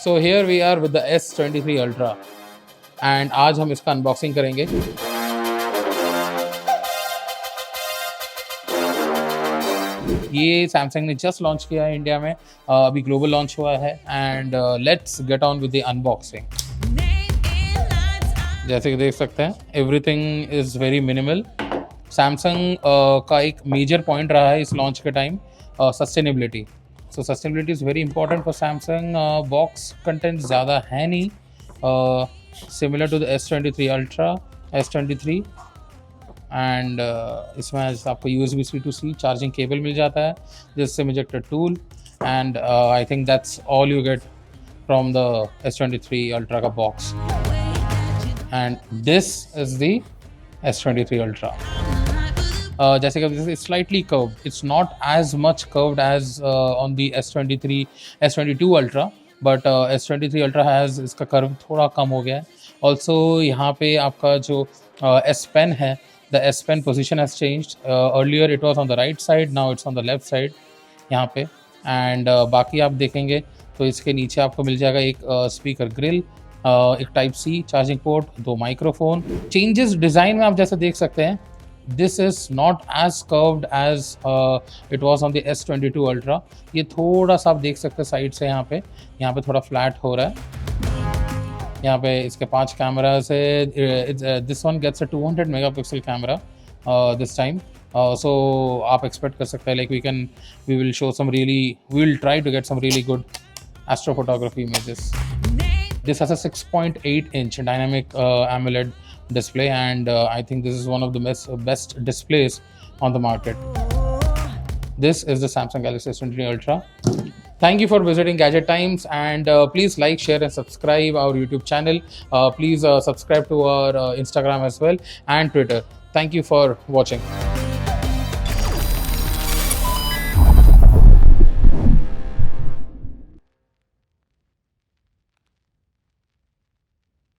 So here we are with the S23 Ultra and आज हम इसका अनबॉक्सिंग करेंगे। ये सैमसंग ने जस्ट लॉन्च किया है इंडिया में, अभी ग्लोबल लॉन्च हुआ है and let's get on with the unboxing. जैसे कि देख सकते हैं everything is very minimal. Samsung का एक मेजर पॉइंट रहा है इस लॉन्च के time sustainability. So sustainability is very important for Samsung. Box content ज़्यादा है नहीं, similar to the S23 ultra, S23 and इसमें आपको USB-C to C charging cable मिल जाता है, जिससे ejector tool and I think that's all you get from the S23 ultra का box. And this is the S23 ultra. जैसे कि slightly curved, it's not as much curved as on the S22 ultra, but S23 ultra has इसका curve थोड़ा कम हो गया है। Also यहाँ पे आपका जो S Pen है, the S Pen position has changed. Earlier it was on the right side, now it's on the left side यहाँ पे। एंड बाकी आप देखेंगे तो इसके नीचे आपको मिल जाएगा एक स्पीकर ग्रिल, एक Type-C charging port, 2 microphone. Changes design में आप जैसे देख सकते हैं, this is not edge curved edge it was on the S22 ultra. ये थोड़ा सा आप देख सकते हैं साइड से यहाँ पे थोड़ा फ्लैट हो रहा है। यहाँ पे इसके 5 कैमरास है। This one gets a 200 megapixel camera this time. So आप एक्सपेक्ट कर सकते हैं like we will try to get some really good astrophotography images. This has a 6.8 inch dynamic AMOLED display and I think this is one of the best displays on the market. This is the Samsung Galaxy S23 Ultra. Thank you for visiting Gadget Times and please like, share and subscribe our YouTube channel. Please subscribe to our Instagram as well and Twitter. Thank you for watching.